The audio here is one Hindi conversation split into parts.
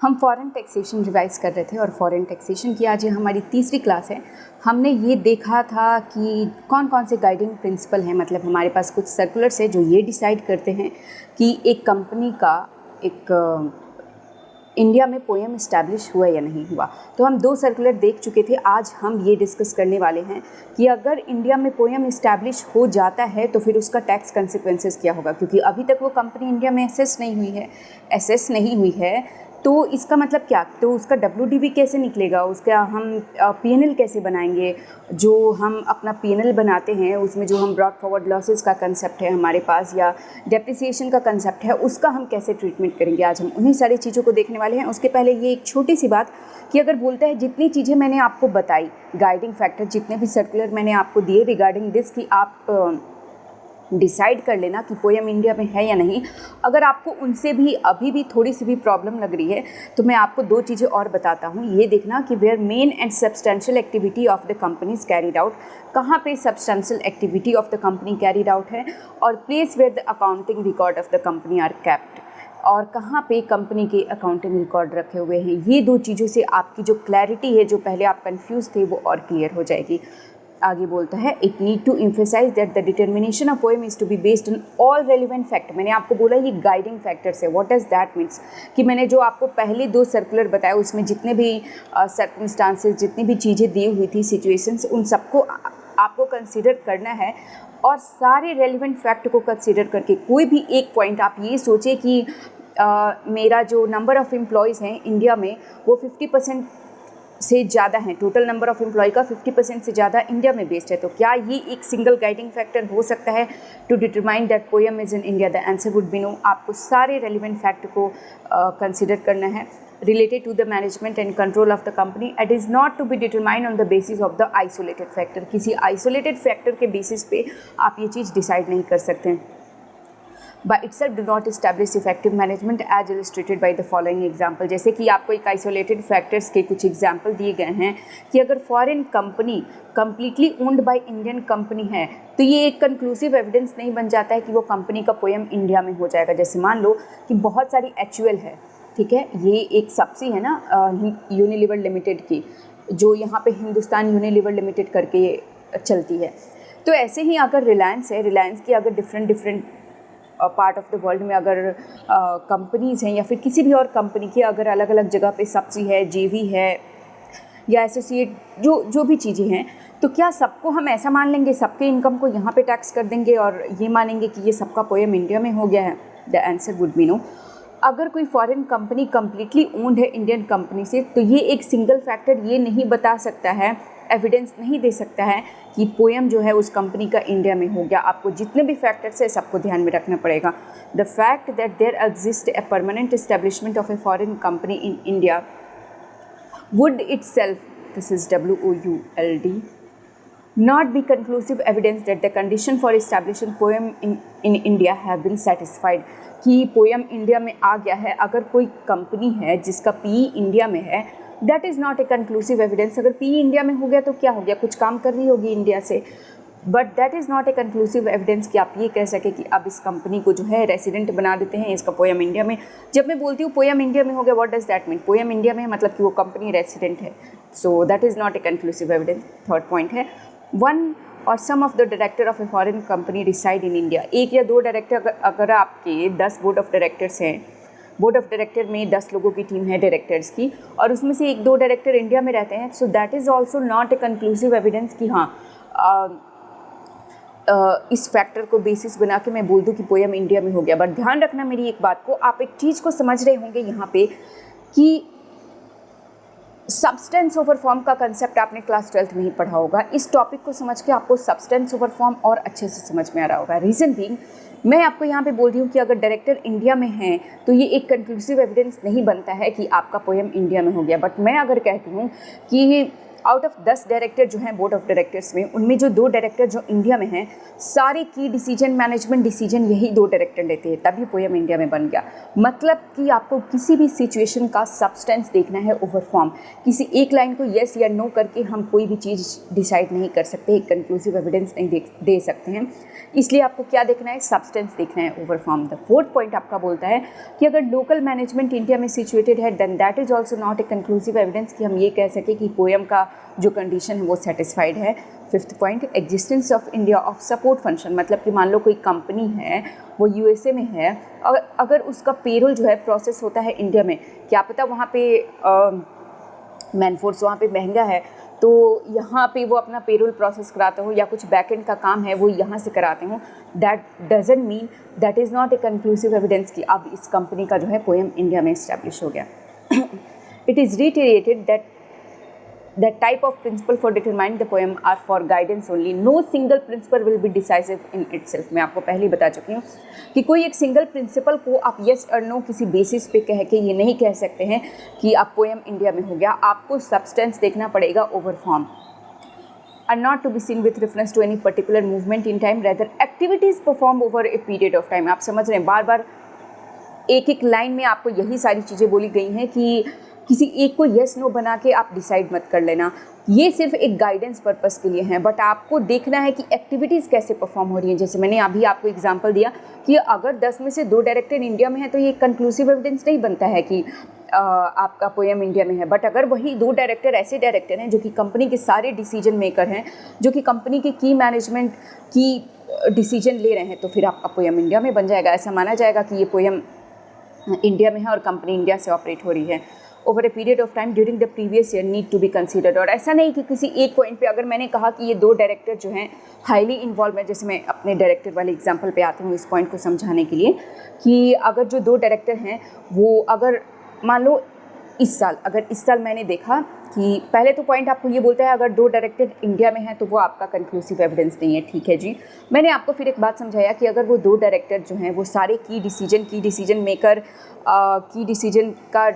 हम फॉरेन टैक्सेशन रिवाइज कर रहे थे और फॉरेन टैक्सेशन की आज ये हमारी तीसरी क्लास है। हमने ये देखा था कि कौन कौन से गाइडिंग प्रिंसिपल हैं, मतलब हमारे पास कुछ सर्कुलर्स हैं जो ये डिसाइड करते हैं कि एक कंपनी का एक इंडिया में पोएम इस्टेब्लिश हुआ या नहीं हुआ। तो हम 2 सर्कुलर देख चुके थे। आज हम ये डिस्कस करने वाले हैं कि अगर इंडिया में पोएम इस्टेब्लिश हो जाता है तो फिर उसका टैक्स कंसिक्वेंसेस क्या होगा, क्योंकि अभी तक वो कंपनी इंडिया में एसेस नहीं हुई है। तो इसका मतलब क्या, तो उसका WDV कैसे निकलेगा, उसका हम P&L कैसे बनाएंगे, जो हम अपना P&L बनाते हैं उसमें जो हम ब्रॉड फॉरवर्ड लॉसेस का कंसेप्ट है हमारे पास या डेप्रिसिएशन का कंसेप्ट है, उसका हम कैसे ट्रीटमेंट करेंगे। आज हम उन्हीं सारी चीज़ों को देखने वाले हैं। उसके पहले ये एक छोटी सी बात कि अगर बोलता है जितनी चीज़ें मैंने आपको बताई, गाइडिंग फैक्टर जितने भी सर्कुलर मैंने आपको दिए रिगार्डिंग दिस, कि आप डिसाइड कर लेना कि पोएम इंडिया में है या नहीं। अगर आपको उनसे भी अभी भी थोड़ी सी भी प्रॉब्लम लग रही है तो मैं आपको 2 चीज़ें और बताता हूँ। ये देखना कि where main and substantial activity of the company is carried out, कहाँ पे substantial activity of the company carried out है, और place where the accounting record of the company are kept, और कहाँ पे कंपनी के अकाउंटिंग रिकॉर्ड रखे हुए हैं। ये 2 चीज़ों से आपकी जो क्लैरिटी है, जो पहले आप कंफ्यूज थे, वो और क्लियर हो जाएगी। आगे बोलता है, it need to emphasize that the determination of POEM is to be based on all relevant factor. मैंने आपको बोला ये गाइडिंग फैक्टर्स है। व्हाट डज दैट मीन्स कि मैंने जो आपको पहले 2 सर्कुलर बताया उसमें जितने भी सर्कमस्टांसेस, जितनी भी चीज़ें दी हुई थी, सिचुएशंस, उन सबको आपको कंसिडर करना है और सारे रेलिवेंट फैक्ट को कंसिडर करके कोई भी एक पॉइंट आप ये सोचे कि मेरा जो नंबर ऑफ़ एम्प्लॉयज़ हैं इंडिया में वो 50% से ज़्यादा हैं, टोटल नंबर ऑफ़ एम्प्लॉय का 50% से ज़्यादा इंडिया में बेस्ड है, तो क्या ये एक सिंगल गाइडिंग फैक्टर हो सकता है to determine that POEM is in India? The answer would be no. आपको सारे रेलिवेंट फैक्ट को कंसिडर करना है related to the management and control of the company. It is not to be determined on the basis of the isolated factor. किसी isolated factor के basis पे आप ये चीज़ decide नहीं कर सकते हैं। By itself do not establish effective management as illustrated by the following example। जैसे कि आपको एक isolated factors के कुछ example दिए गए हैं कि अगर foreign company completely owned by Indian company है तो ये एक conclusive evidence नहीं बन जाता है कि वो company का पोएम इंडिया में हो जाएगा। जैसे मान लो कि बहुत सारी HUL है, ठीक है, ये एक सब्सी है ना यूनिलीवर लिमिटेड की, जो यहाँ पे हिंदुस्तान यूनिलीवर लिमिटेड करके चलती है। तो ऐसे ही अगर रिलायंस है, रिलायंस की अगर different part of the world में अगर कंपनीज़ हैं या फिर किसी भी और कंपनी की अगर अलग अलग जगह पे सब्सी है, JV है या एसोसिएट जो भी चीज़ें हैं, तो क्या सबको हम ऐसा मान लेंगे, सबके इनकम को यहाँ पे टैक्स कर देंगे और ये मानेंगे कि ये सबका पोएम इंडिया में हो गया है? The answer would be no. अगर कोई फॉरेन कंपनी कम्प्लीटली ओन्ड है इंडियन कंपनी से तो ये एक सिंगल फैक्टर ये नहीं बता सकता है, एविडेंस नहीं दे सकता है कि पोएम जो है उस कंपनी का इंडिया में हो गया। आपको जितने भी फैक्टर्स है सबको ध्यान में रखना पड़ेगा। The fact that there exist a permanent establishment of a foreign company in India would itself, this is WOULD, not be conclusive evidence that the condition for establishing poem in India have been satisfied। कि पोएम इंडिया में आ गया है, अगर कोई कंपनी है जिसका PE इंडिया में है, that is not a conclusive evidence. अगर PE इंडिया में हो गया तो क्या हो गया, कुछ काम कर रही होगी इंडिया से, but that is not a conclusive evidence कि आप ये कह सके कि अब इस कंपनी को जो है रेसिडेंट बना देते हैं, इसका पोएम इंडिया में। जब मैं बोलती हूँ पोएम इंडिया में हो गया, what does that mean? POEM India में मतलब कि वो कंपनी रेसिडेंट है, so that is not a conclusive evidence. Third point है, वन और some of the director of a foreign company reside in India. 1 या 2 डायरेक्टर अगर आपके 10 बोर्ड ऑफ डायरेक्टर्स हैं, बोर्ड ऑफ डायरेक्टर में 10 लोगों की टीम है डायरेक्टर्स की, और उसमें से 1-2 डायरेक्टर इंडिया में रहते हैं, सो that is also not a conclusive evidence कि हाँ इस फैक्टर को बेसिस बना के मैं बोल दूँ कि पोएम इंडिया में हो गया। बट ध्यान रखना मेरी एक बात को, आप एक चीज़ को समझ रहे होंगे यहाँ पे कि सब्सटेंस ओवर फॉर्म का कंसेप्ट आपने क्लास 12th में ही पढ़ा होगा। इस टॉपिक को समझ के आपको सब्सटेंस ओवर फॉर्म और अच्छे से समझ में आ रहा होगा। रीज़न बीइंग, मैं आपको यहाँ पे बोल रही हूँ कि अगर डायरेक्टर इंडिया में हैं तो ये एक कंक्लूसिव एविडेंस नहीं बनता है कि आपका पोएम इंडिया में हो गया। बट मैं अगर कहती हूँ कि आउट ऑफ 10 डायरेक्टर जो हैं बोर्ड ऑफ डायरेक्टर्स में, उनमें जो 2 डायरेक्टर जो इंडिया में हैं, सारे की डिसीजन, मैनेजमेंट डिसीजन यही 2 डायरेक्टर लेते हैं, तभी पोएम इंडिया में बन गया। मतलब कि आपको किसी भी सिचुएशन का सब्सटेंस देखना है ओवर फॉर्म। किसी एक लाइन को येस या नो करके हम कोई भी चीज़ डिसाइड नहीं कर सकते, एक कंक्लूसिव एविडेंस नहीं दे सकते हैं। इसलिए आपको क्या देखना है, सब्सटेंस देखना है over form. The 4th point आपका बोलता है कि अगर लोकल मैनेजमेंट इंडिया में सिचुएटेड है, then that is also not a conclusive evidence कि हम ये कह सकें कि पोएम का जो कंडीशन है वो सेटिस्फाइड है। 5th point, existence of India of support function, मतलब कि मान लो कोई कंपनी है वो यूएसए में है, और अगर उसका पेरोल जो है प्रोसेस होता है इंडिया में, क्या पता वहाँ पे मैनफोर्स वहाँ पे महंगा है, तो यहाँ पे वो अपना पेरोल प्रोसेस कराते हो या कुछ बैकएंड का काम है वो यहाँ से कराते हो, that doesn't mean, that is not a conclusive evidence कि अब इस कंपनी का जो है पोएम इंडिया में इस्टेब्लिश हो गया। It is reiterated that the type of principle for determining the poem are for guidance only. No single principle will be decisive in itself. मैं आपको पहले ही बता चुकी हूँ कि कोई एक सिंगल प्रिंसिपल को आप येस और नो किसी बेसिस पे कह के ये नहीं कह सकते हैं कि आप पोएम इंडिया में हो गया। आपको सब्सटेंस देखना पड़ेगा over form. are not to be seen with reference to any particular movement in time, rather activities performed over a period of time. आप समझ रहे हैं, बार बार एक एक लाइन में आपको यही सारी चीज़ें बोली गई हैं कि किसी एक को येस नो बना के आप डिसाइड मत कर लेना। ये सिर्फ एक गाइडेंस पर्पस के लिए है, बट आपको देखना है कि एक्टिविटीज़ कैसे परफॉर्म हो रही हैं। जैसे मैंने अभी आपको एग्जांपल दिया कि अगर 10 में से 2 डायरेक्टर इंडिया में है तो ये कंक्लूसिव एविडेंस नहीं बनता है कि आपका पोएम इंडिया में है। बट अगर वही 2 डायरेक्टर ऐसे डायरेक्टर हैं जो कि कंपनी के सारे डिसीजन मेकर हैं, जो कि कंपनी के की मैनेजमेंट की डिसीजन ले रहे हैं, तो फिर आपका पोएम इंडिया में बन जाएगा। ऐसा माना जाएगा कि ये पोएम इंडिया में है और कंपनी इंडिया से ऑपरेट हो रही है। Over a period of time during the previous year need to be considered. और ऐसा नहीं कि किसी एक पॉइंट पे अगर मैंने कहा कि ये 2 डायरेक्टर जो हैं हाईली इन्वॉल्व है, जैसे मैं अपने डायरेक्टर वाले एग्जांपल पे आती हूँ इस पॉइंट को समझाने के लिए, कि अगर जो 2 डायरेक्टर हैं वो अगर मान लो इस साल मैंने देखा कि पहले तो पॉइंट आपको ये बोलता है अगर 2 डायरेक्टर इंडिया में हैं तो वो आपका कंक्लूसिव एविडेंस नहीं है, ठीक है जी। मैंने आपको फिर एक बात समझाया कि अगर वो 2 डायरेक्टर जो हैं वो सारे की डिसीजन मेकर, की डिसीजन का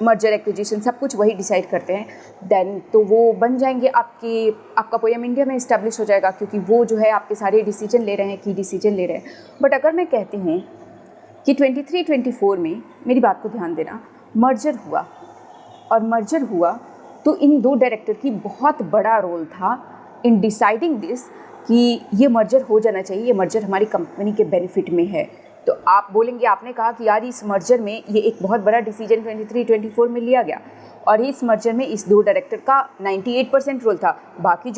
मर्जर एक्विजिशन सब कुछ वही डिसाइड करते हैं, देन तो वो बन जाएंगे आपका पोएम इंडिया में इस्टेब्लिश हो जाएगा, क्योंकि वो जो है आपके सारे डिसीजन ले रहे हैं, की डिसीजन ले रहे हैं। बट अगर मैं कहती हूँ कि 23-24 में, मेरी बात को ध्यान देना, मर्जर हुआ तो इन 2 डायरेक्टर की बहुत बड़ा रोल था इन डिसाइडिंग दिस कि ये मर्जर हो जाना चाहिए, ये मर्जर हमारी कंपनी के बेनिफिट में है। तो आप बोलेंगे, आपने कहा कि यार इस मर्जर में ये एक बहुत बड़ा डिसीजन 23-24 में लिया गया और इस मर्जर में इस 2 डायरेक्टर का 98% रोल था। बाकी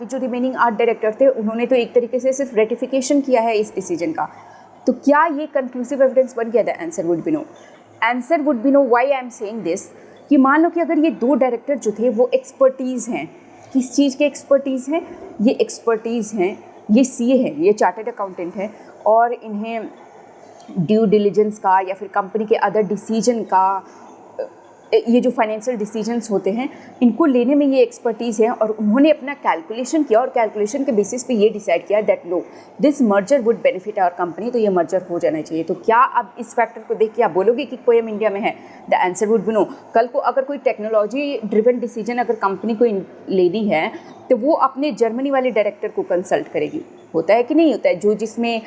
जो रिमेनिंग 8 डायरेक्टर थे उन्होंने तो एक तरीके से सिर्फ रेटिफिकेशन किया है इस डिसीजन का। तो क्या ये कंक्लूसिव एविडेंस बन गया? The answer would be no. Answer would be no. Why I am saying this, कि मान लो कि अगर ये 2 डायरेक्टर जो थे वो एक्सपर्टीज़ हैं, किस चीज़ के एक्सपर्टीज़ हैं? ये एक्सपर्टीज़ हैं, ये सीए हैं, ये चार्टर्ड अकाउंटेंट हैं और इन्हें ड्यू डिलिजेंस का या फिर कंपनी के अदर डिसीजन का, ये जो फाइनेंशियल डिसीजंस होते हैं इनको लेने में ये एक्सपर्टीज़ है, और उन्होंने अपना कैलकुलेशन किया और कैलकुलेशन के बेसिस पे ये डिसाइड किया that no this merger would benefit our company, तो ये मर्जर हो जाना चाहिए। तो क्या अब इस फैक्टर को देख के आप बोलोगे कि पोएम इंडिया में है? The answer would be no. कल को अगर कोई टेक्नोलॉजी ड्रिवन डिसीजन अगर कंपनी को लेनी है तो वो अपने जर्मनी वाले डायरेक्टर को कंसल्ट करेगी, होता है कि नहीं होता है? जो जिसमें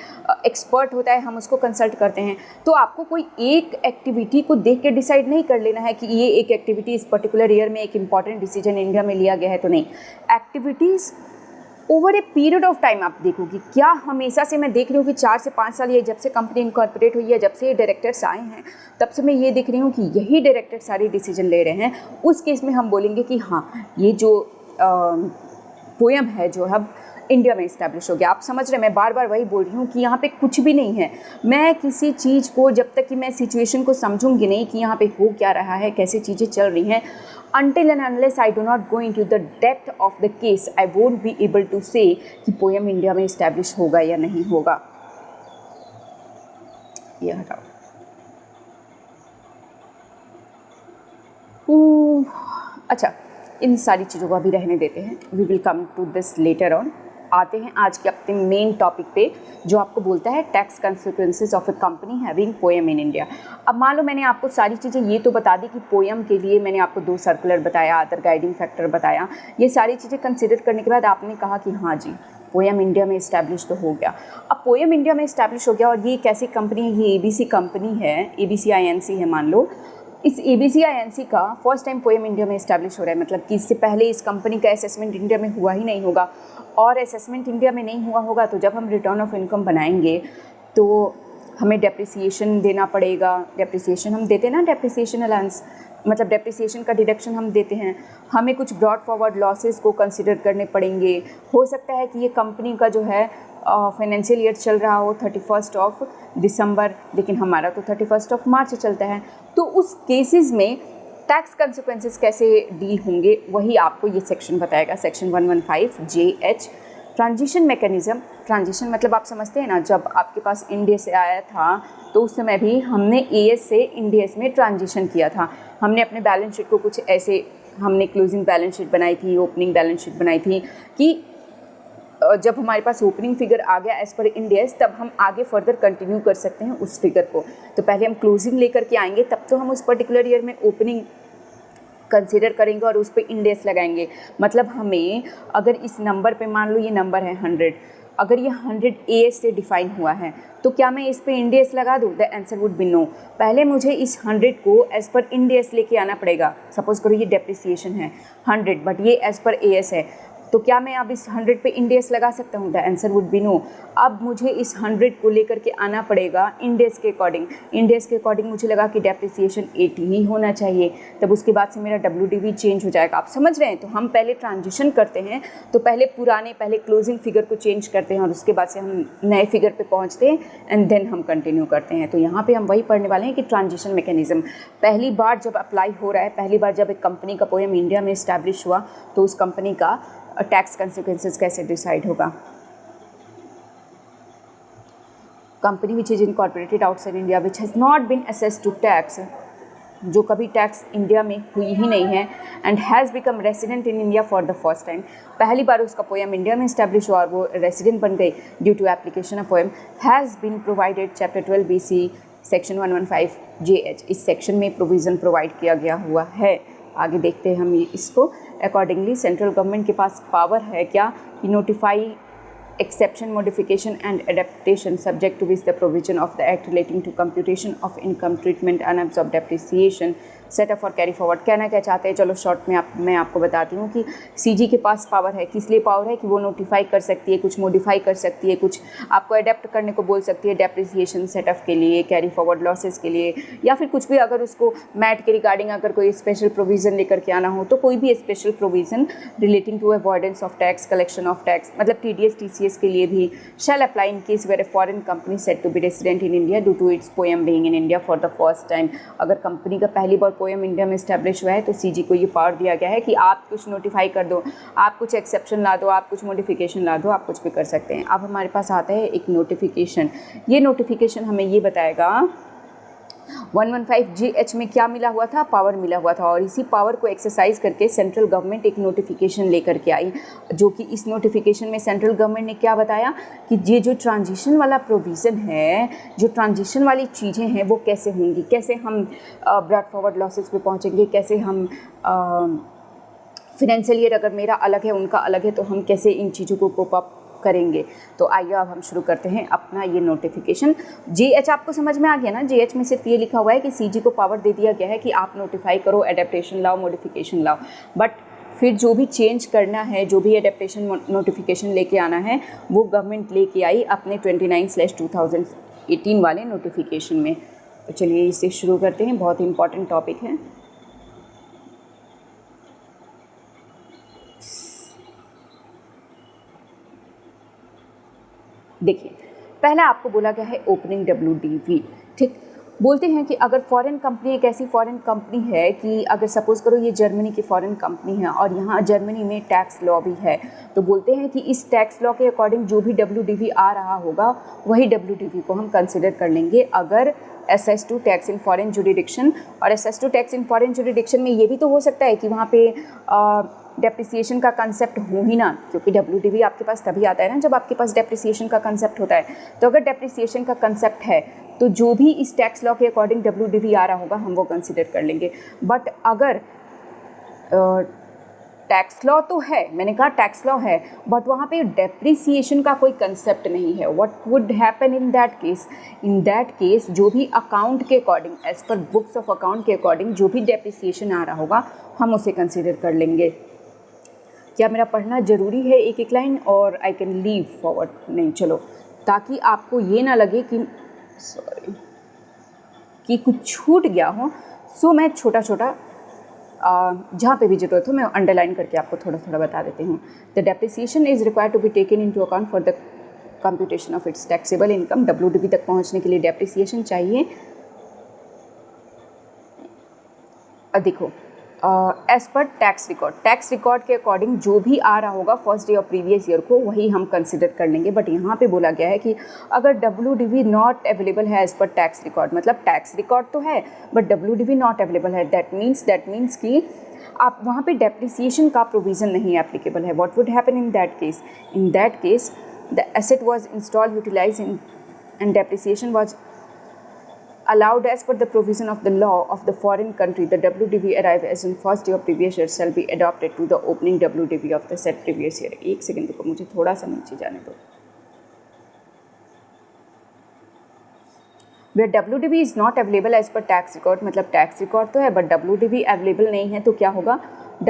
एक्सपर्ट होता है हम उसको कंसल्ट करते हैं। तो आपको कोई एक एक्टिविटी को देख के डिसाइड नहीं कर लेना है कि ये एक एक्टिविटी इस पर्टिकुलर ईयर में एक इम्पॉर्टेंट डिसीजन इंडिया में लिया गया है, तो नहीं। Activities over a period of time आप देखोगी। क्या हमेशा से मैं देख रही हूँ कि 4 से 5 साल, ये जब से कंपनी इनकॉर्पोरेट हुई है, जब से ये डायरेक्टर्स आए हैं, तब से मैं ये देख रही हूँ कि यही डायरेक्टर सारे डिसीजन ले रहे हैं। उस केस में हम बोलेंगे कि हाँ, ये जो पोएम है जो अब इंडिया में इस्टेब्लिश हो गया। आप समझ रहे हैं, मैं बार बार वही बोल रही हूँ कि यहाँ पे कुछ भी नहीं है। मैं किसी चीज़ को, जब तक कि मैं सिचुएशन को समझूंगी नहीं कि यहाँ पे हो क्या रहा है, कैसे चीज़ें चल रही हैं, until and unless I do not go into the depth of the case, I won't be able to say कि पोएम इंडिया में इस्टेब्लिश होगा या नहीं होगा। ये हटाओ। अच्छा, इन सारी चीज़ों को अभी रहने देते हैं। We will come to this later on. आते हैं आज के अपने मेन टॉपिक पे, जो आपको बोलता है tax consequences of A company having poem in India. अब मान लो मैंने आपको सारी चीज़ें ये तो बता दी कि पोएम के लिए मैंने आपको 2 सर्कुलर बताया, अदर गाइडिंग फैक्टर बताया, ये सारी चीज़ें कंसिडर करने के बाद आपने कहा कि हाँ जी पोएम इंडिया में इस्टेब्लिश तो हो गया। अब पोएम इंडिया में इस्टेब्लिश हो गया और ये कैसी कंपनी है, ये ABC कंपनी है, ABC INC है मान लो। इस ABC INC का फर्स्ट टाइम पोएम इंडिया में इस्टेब्लिश हो रहा है, मतलब कि इससे पहले इस कंपनी का असेसमेंट इंडिया में हुआ ही नहीं होगा, और असेसमेंट इंडिया में नहीं हुआ होगा तो जब हम रिटर्न ऑफ इनकम बनाएंगे तो हमें डेप्रिसिएशन देना पड़ेगा। डेप्रिसिएशन हम देते हैं ना, डेप्रिसिएशन अलाउंस, मतलब डेप्रिसिएशन का डिडक्शन हम देते हैं। हमें कुछ ब्रॉड फॉरवर्ड लॉसेस को कंसिडर करने पड़ेंगे। हो सकता है कि ये कंपनी का जो है फाइनेंशियल ईयर चल रहा हो 31 दिसंबर, लेकिन हमारा तो 31 मार्च चलता है। तो उस केसेस में टैक्स कंसिक्वेंसेस कैसे डील होंगे वही आपको ये सेक्शन बताएगा, section 115 JH transition mechanism. Transition मतलब आप समझते हैं ना, जब आपके पास इंडिया से आया था तो उस समय भी हमने AS से इंडियस में ट्रांजिशन किया था। हमने अपने बैलेंस शीट को कुछ ऐसे, हमने क्लोजिंग बैलेंस शीट बनाई थी, ओपनिंग बैलेंस शीट बनाई थी कि जब हमारे पास ओपनिंग फिगर आ गया एज़ पर इंडियस, तब हम आगे फर्दर कंटिन्यू कर सकते हैं उस फिगर को। तो पहले हम क्लोजिंग लेकर के आएंगे, तब तो हम उस पर्टिकुलर ईयर में ओपनिंग कंसीडर करेंगे और उस पर इंडेक्स लगाएंगे। मतलब हमें अगर इस नंबर पे, मान लो ये नंबर है 100, अगर ये 100 AS से डिफाइन हुआ है तो क्या मैं इस पे इंडेक्स लगा दूँ? The answer would be no. पहले मुझे इस 100 को एज़ पर इंडेक्स लेके आना पड़ेगा। सपोज करो ये डेप्रिसिएशन है 100, बट ये एज़ पर AS है, तो क्या मैं अब इस 100 पे इंडेक्स लगा सकता हूँ? The answer would be no. अब मुझे इस 100 को लेकर के आना पड़ेगा इंडेक्स के अकॉर्डिंग। इंडेक्स के अकॉर्डिंग मुझे लगा कि डेप्रिसिएशन 80 ही होना चाहिए, तब उसके बाद से मेरा WDV चेंज हो जाएगा। आप समझ रहे हैं? तो हम पहले ट्रांजिशन करते हैं, तो पहले क्लोजिंग फिगर को चेंज करते हैं और उसके बाद से हम नए फिगर पे पहुँचते हैं एंड देन हम कंटिन्यू करते हैं। तो यहाँ पर हम वही पढ़ने वाले हैं कि ट्रांजिशन मैकेनिज़्म पहली बार जब अप्लाई हो रहा है, पहली बार जब एक कंपनी का पोएम इंडिया में इस्टेब्लिश हुआ तो उस कंपनी का टैक्स कंसिक्वेंसेस कैसे डिसाइड होगा। Company which is incorporated outside India which has not been assessed to tax, जो कभी टैक्स इंडिया में हुई ही नहीं है, and has become resident in India for the first time. पहली बार उसका पोएम इंडिया में इस्टेब्लिश हुआ और वो रेसिडेंट बन गई due to application of POEM, has been provided chapter 12 BC section 115 JH। इस सेक्शन में प्रोविज़न प्रोवाइड किया गया हुआ है। आगे देखते हैं हम इसको। अकॉर्डिंगली सेंट्रल गवर्नमेंट के पास पावर है क्या कि notify exception, modification and adaptation subject to which the provision of the act relating to computation of income treatment unabsorb depreciation set up और कैरी फॉरवर्ड। कहना क्या चाहते हैं, चलो शॉर्ट में मैं आपको बताती हूँ कि CG के पास पावर है। किस लिए पावर है? कि वो नोटिफाई कर सकती है, कुछ मॉडिफाई कर सकती है, कुछ आपको अडेप्ट करने को बोल सकती है डेप्रिसिएशन सेटअप के लिए, कैरी फॉरवर्ड लॉसेस के लिए, या फिर कुछ भी। अगर उसको मैट के रिगार्डिंग अगर कोई स्पेशल प्रोविज़न लेकर के आना हो तो कोई भी special provision relating to avoidance of tax, collection of tax, मतलब TDS TCS के लिए भी shall apply in case where a foreign company set to be resident in India due to its POEM being in India for the first time. अगर कंपनी का पहली बार पोएम इंडिया में इस्टेब्लिश हुआ है तो CG को ये पावर दिया गया है कि आप कुछ नोटिफाई कर दो, आप कुछ एक्सेप्शन ला दो, आप कुछ मॉडिफिकेशन ला दो, आप कुछ भी कर सकते हैं। अब हमारे पास आता है एक नोटिफिकेशन। ये नोटिफिकेशन हमें ये बताएगा 115 JH में क्या मिला हुआ था? पावर मिला हुआ था, और इसी पावर को एक्सरसाइज करके सेंट्रल गवर्नमेंट एक नोटिफिकेशन लेकर के आई, जो कि इस नोटिफिकेशन में सेंट्रल गवर्नमेंट ने क्या बताया कि ये जो ट्रांजिशन वाला प्रोविज़न है, जो ट्रांजिशन वाली चीज़ें हैं वो कैसे होंगी, कैसे हम ब्रॉड फॉरवर्ड लॉसेस पे पहुँचेंगे, कैसे हम फाइनेंशियल ईयर अगर मेरा अलग है उनका अलग है तो हम कैसे इन चीज़ों को कोप अप करेंगे। तो आइए अब हम शुरू करते हैं अपना ये नोटिफिकेशन। JH आपको समझ में आ गया ना? JH में सिर्फ ये लिखा हुआ है कि CG को पावर दे दिया गया है कि आप नोटिफाई करो, एडेप्टेशन लाओ, मॉडिफिकेशन लाओ, बट फिर जो भी चेंज करना है, जो भी एडेप्टेशन नोटिफिकेशन लेके आना है वो गवर्नमेंट लेके आई अपने 29/2018 वाले नोटिफिकेशन में। तो चलिए इसे शुरू करते हैं, बहुत ही इंपॉर्टेंट टॉपिक है। देखिए, पहला आपको बोला गया है ओपनिंग WDV। ठीक, बोलते हैं कि अगर फॉरेन कंपनी एक ऐसी फॉरेन कंपनी है कि अगर सपोज करो ये जर्मनी की फॉरेन कंपनी है और यहाँ जर्मनी में टैक्स लॉ भी है, तो बोलते हैं कि इस टैक्स लॉ के अकॉर्डिंग जो भी WDV आ रहा होगा वही WDV को हम कंसिडर कर लेंगे अगर SS2 tax in foreign jurisdiction. और SS2 tax in foreign jurisdiction में ये भी तो हो सकता है कि वहाँ पे डेप्रिसिएशन का कंसेप्ट हो ही ना, क्योंकि WDV आपके पास तभी आता है ना जब आपके पास डेप्रिसिएशन का कंसेप्ट होता है। तो अगर डेप्रिसिएशन का कंसेप्ट है तो जो भी इस टैक्स लॉ के अकॉर्डिंग WDV आ रहा होगा हम वो कंसिडर कर लेंगे। बट अगर टैक्स लॉ तो है, मैंने कहा टैक्स लॉ है, बट वहाँ पे डेप्रिसिएशन का कोई कंसेप्ट नहीं है, what would happen in that case? In that case जो भी अकाउंट के according, as per books of account के अकॉर्डिंग जो भी डेप्रिसिएशन आ रहा होगा हम उसे कंसिडर कर लेंगे। क्या मेरा पढ़ना ज़रूरी है एक एक लाइन और आई कैन लीव फॉरवर्ड? नहीं, चलो, ताकि आपको ये ना लगे कि कि कुछ छूट गया हो। सो मैं छोटा छोटा जहाँ पे भी जरूरत हो मैं अंडरलाइन करके आपको थोड़ा थोड़ा बता देती हूँ। The depreciation is required to be taken into account for the computation of its taxable income. WDV तक पहुँचने के लिए डेप्रिसिएशन चाहिए। देखो, एज पर टैक्स रिकॉर्ड के अकॉर्डिंग जो भी आ रहा होगा first day of previous year को वही हम कंसिडर कर लेंगे। बट यहाँ पे बोला गया है कि अगर WDV नॉट अवेलेबल है एज पर टैक्स रिकॉर्ड, मतलब टैक्स रिकॉर्ड तो है बट WDV नॉट अवेलेबल है, दैट मीन्स कि आप वहाँ पे डेप्रिसिएशन का प्रोविज़न नहीं एप्लीकेबल है। What would happen in that case? In that case the asset was install utilize and depreciation was allowed as per the provision of the law of the foreign country. The WDV arrived as in first day of previous year shall be adopted to the opening WDV of the said previous year. एक सेकेंड रुको, मुझे थोड़ा सा नीचे जाने दो। Where WDV is not available as per tax record, मतलब टैक्स रिकॉर्ड तो है बट WDV अवेलेबल नहीं है, तो क्या होगा?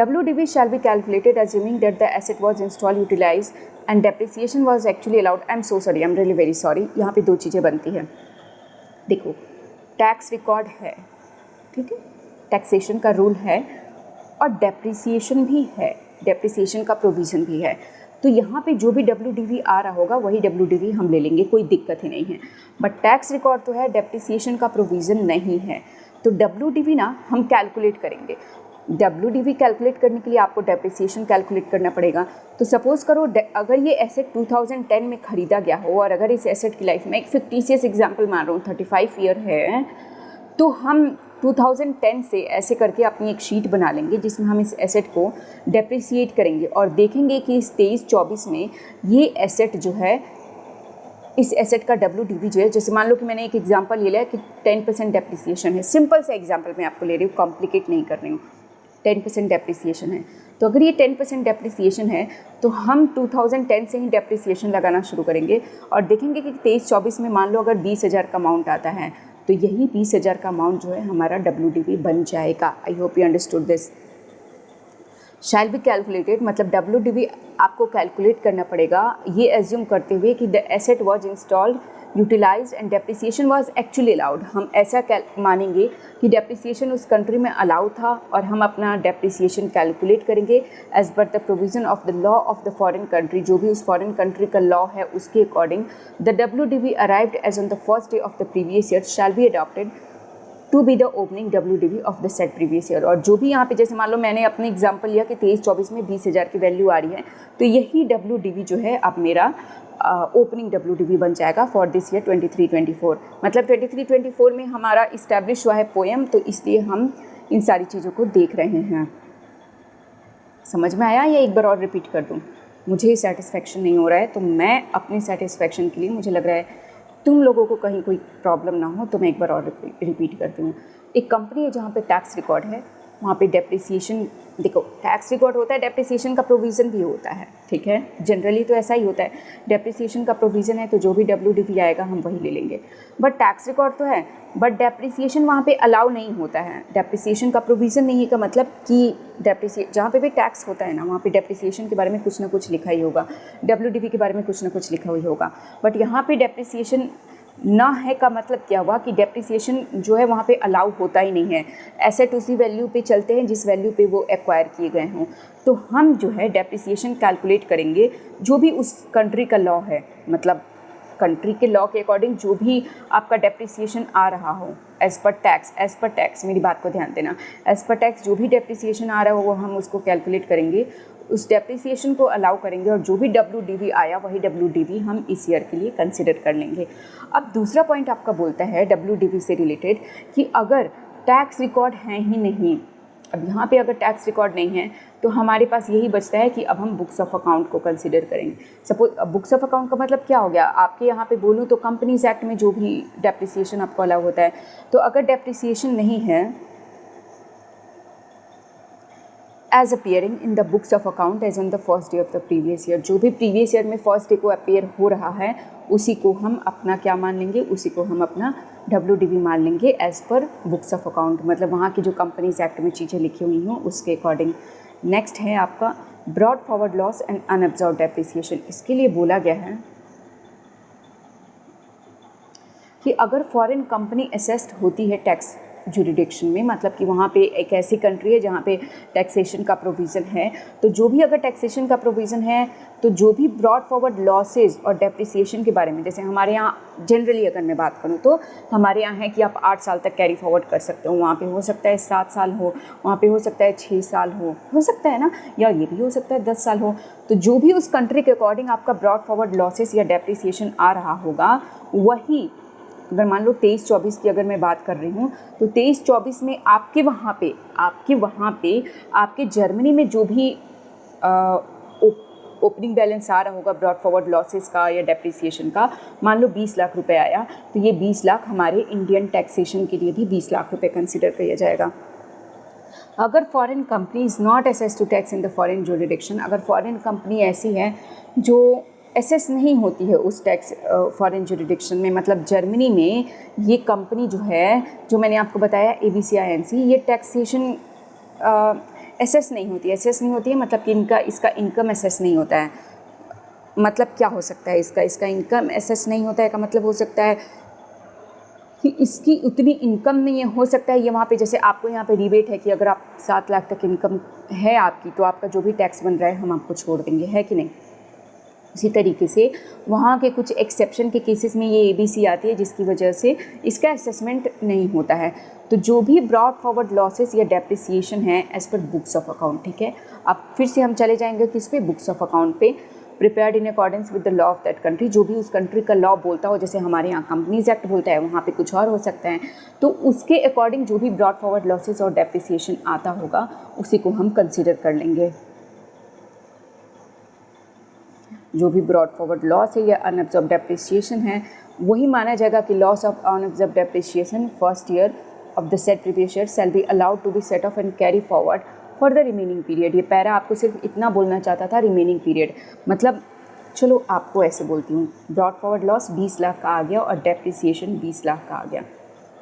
WDV shall be calculated assuming that the asset was installed, utilized and depreciation was actually allowed. I'm so sorry, I'm really very sorry. यहाँ पे दो चीज़ें बनती हैं। देखो, टैक्स रिकॉर्ड है, ठीक है, टैक्सेशन का रूल है और डेप्रिसिएशन भी है, डेप्रिसिएशन का प्रोविज़न भी है। तो यहाँ पे जो भी WDV आ रहा होगा वही WDV हम ले लेंगे, कोई दिक्कत ही नहीं है। बट टैक्स रिकॉर्ड तो है, डेप्रिसिएशन का प्रोविज़न नहीं है, तो WDV ना हम कैलकुलेट करेंगे। WDV कैलकुलेट करने के लिए आपको डेप्रिसिएशन कैलकुलेट करना पड़ेगा। तो सपोज़ करो अगर ये एसेट 2010 में ख़रीदा गया हो और अगर इस एसेट की लाइफ में एक फिक्टिशियस एग्जांपल मान रहा हूँ 35 ईयर है, तो हम 2010 से ऐसे करके अपनी एक शीट बना लेंगे जिसमें हम इस एसेट को डेप्रिसिएट करेंगे और देखेंगे कि इस 23-24 में ये एसेट जो है, इस एसेट का WDV जो है, जैसे मान लो कि मैंने एक एग्जांपल ले लिया कि 10% डेप्रिसिएशन है, सिंपल सा एग्जांपल मैं आपको ले रही हूँ, कॉम्प्लिकेट नहीं कर रही हूँ। 10% डेप्रिसिएशन है, तो अगर ये 10% डेप्रिसिएशन है तो हम 2010 से ही डेप्रिसिएशन लगाना शुरू करेंगे और देखेंगे कि 23-24 में मान लो अगर 20,000 का अमाउंट आता है तो यही 20,000 का अमाउंट जो है हमारा WDV बन जाएगा। I hope you understood this. Shall be calculated, मतलब WDV आपको कैलकुलेट करना पड़ेगा ये एज्यूम करते हुए कि the asset was installed, utilized and depreciation was actually allowed. हम ऐसा मानेंगे कि डेप्रिसिएशन उस कंट्री में अलाउ था और हम अपना डेप्रिसिएशन कैलकुलेट करेंगे as per the provision of the law of the foreign country, जो भी उस फॉरेन कंट्री का लॉ है उसके according. The WDV arrived as on the first day of the previous year shall be adopted to be the opening WDV of the set previous year. और जो भी यहाँ पे जैसे मान लो मैंने अपने एग्जांपल लिया कि 23-24 में 20,000 की वैल्यू आ रही है, तो यही WDV जो है अब मेरा ओपनिंग WDV बन जाएगा फॉर दिस ईयर 23-24। मतलब 23-24 में हमारा इस्टेब्लिश हुआ है पोएम, तो इसलिए हम इन सारी चीज़ों को देख रहे हैं। समझ में आया या एक बार और रिपीट कर दूँ? मुझे सेटिस्फेक्शन नहीं हो रहा है, तो मैं अपनी सेटिस्फेक्शन के लिए, मुझे लग रहा है तुम लोगों को कहीं कोई प्रॉब्लम ना हो, तो मैं एक बार और रिपीट करती हूँ। एक कंपनी है जहाँ पे टैक्स रिकॉर्ड है, वहाँ पे डेप्रिसिएशन, देखो टैक्स रिकॉर्ड होता है, डेप्रिसिएशन का प्रोविज़न भी होता है, ठीक है, जनरली तो ऐसा ही होता है। डेप्रिसिएशन का प्रोविज़न है तो जो भी WDV आएगा हम वही ले लेंगे। बट टैक्स रिकॉर्ड तो है बट डेप्रिसिएशन वहाँ पे अलाउ नहीं होता है। डेप्रिसिएशन का प्रोविज़न नहीं है का मतलब कि जहाँ पे भी टैक्स होता है ना, वहाँ पे डेप्रिसिएशन के बारे में कुछ ना कुछ लिखा ही होगा, WDV के बारे में कुछ ना कुछ लिखा ही होगा। बट यहाँ पे डेप्रिसिएशन ना है का मतलब क्या हुआ कि डेप्रिसिएशन जो है वहाँ पे अलाउ होता ही नहीं है। एसेट उसी वैल्यू पे चलते हैं जिस वैल्यू पे वो एक्वायर किए गए हों। तो हम जो है डेप्रिसिएशन कैलकुलेट करेंगे जो भी उस कंट्री का लॉ है, मतलब कंट्री के लॉ के अकॉर्डिंग जो भी आपका डेप्रिसिएशन आ रहा हो एज़ पर टैक्स, मेरी बात को ध्यान देना, एज़ पर टैक्स जो भी डेप्रिसिएशन आ रहा हो वो हम उसको कैलकुलेट करेंगे, उस डेप्रिसिएशन को अलाउ करेंगे और जो भी WDV आया वही WDV हम इस ईयर के लिए कंसिडर कर लेंगे। अब दूसरा पॉइंट आपका बोलता है WDV से रिलेटेड कि अगर टैक्स रिकॉर्ड हैं ही नहीं, अब यहाँ पे अगर टैक्स रिकॉर्ड नहीं है तो हमारे पास यही बचता है कि अब हम बुक्स ऑफ अकाउंट को कंसिडर करेंगे। सपोज बुक्स ऑफ अकाउंट का मतलब क्या हो गया, आपके यहाँ पे बोलूँ तो कंपनीज एक्ट में जो भी डेप्रिसिएशन आपको अलाउ होता है, तो अगर डेप्रिसिएशन नहीं है as appearing in the books of account as on the first day of the previous year, जो भी प्रीवियस ईयर में फर्स्ट डे को अपेयर हो रहा है उसी को हम अपना क्या मान लेंगे, उसी को हम अपना WDV मान लेंगे as per books of account, मतलब वहाँ की जो कंपनीज एक्ट में चीज़ें लिखी हुई हों उसके अकॉर्डिंग। नेक्स्ट है आपका brought forward loss and unabsorbed depreciation. इसके लिए बोला गया है कि अगर फॉरेन कंपनी असेस्ड होती है टैक्स जुरिडिक्शन में, मतलब कि वहाँ पे एक ऐसी कंट्री है जहाँ पे टैक्सेशन का प्रोविज़न है, तो जो भी अगर टैक्सेशन का प्रोविज़न है तो जो भी ब्रॉड फॉरवर्ड लॉसेज और डेप्रिसिएशन के बारे में, जैसे हमारे यहाँ जनरली अगर मैं बात करूँ तो हमारे यहाँ है कि आप 8 साल तक कैरी फॉरवर्ड कर सकते हो, वहाँ पे हो सकता है 7 साल हो, वहाँ पे हो सकता है 6 साल हो सकता है ना, या ये भी हो सकता है 10 साल हो। तो जो भी उस कंट्री के अकॉर्डिंग आपका ब्रॉड फॉरवर्ड लॉसेज या डेप्रिसिएशन आ रहा होगा, वही अगर मान लो 23-24 की अगर मैं बात कर रही हूँ तो 23-24 में आपके वहाँ पे आपके जर्मनी में जो भी ओपनिंग बैलेंस आ रहा होगा ब्रॉड फॉरवर्ड लॉसेस का या डेप्रिसिएशन का, मान लो 20 लाख रुपए आया, तो ये 20 लाख हमारे इंडियन टैक्सेशन के लिए भी 20 लाख रुपए कंसिडर किया जाएगा। अगर foreign company is not assessed to tax in the foreign jurisdiction, अगर फॉरेन कंपनी ऐसी है जो एसेस नहीं होती है उस टैक्स फॉरेन जुरिडिक्शन में, मतलब जर्मनी में ये कंपनी जो है, जो मैंने आपको बताया ABCINC, ये टैक्सेशन एसेस नहीं होती है, मतलब कि इसका इनकम एसेस नहीं होता है। मतलब क्या हो सकता है इसका इनकम एसेस नहीं होता है का मतलब हो सकता है कि इसकी उतनी इनकम नहीं है, हो सकता है ये वहाँ पे जैसे आपको यहाँ पे रिबेट है कि अगर आप 7 लाख तक इनकम है आपकी तो आपका जो भी टैक्स बन रहा है हम आपको छोड़ देंगे, है कि नहीं। इसी तरीके से वहाँ के कुछ एक्सेप्शन के केसेस में ये ABC आती है जिसकी वजह से इसका असेसमेंट नहीं होता है। तो जो भी ब्रॉड फॉरवर्ड लॉसेस या डेप्रिसिएशन है as per books of account, ठीक है। अब फिर से हम चले जाएंगे किस पे, बुक्स ऑफ अकाउंट पे, prepared in accordance with the law of that country, जो भी उस कंट्री का लॉ बोलता हो, जैसे हमारे यहाँ कंपनीज एक्ट बोलता है वहाँ पे कुछ और हो सकता है, तो उसके अकॉर्डिंग जो भी ब्रॉड फॉरवर्ड लॉसेस और डेप्रिसिएशन आता होगा उसी को हम कंसिडर कर लेंगे। जो भी ब्रॉड फॉरवर्ड लॉस है या अनअब्जॉर्ब्ड डेप्रिसिएशन है वही माना जाएगा कि loss of unabsorbed depreciation first year of the set previous year shall be allowed to be set off and carry forward for the remaining period. ये पैरा आपको सिर्फ इतना बोलना चाहता था, रिमेनिंग पीरियड, मतलब चलो आपको ऐसे बोलती हूँ, ब्रॉड फॉरवर्ड लॉस 20 लाख का आ गया और डेप्रिसिएशन 20 लाख का आ गया,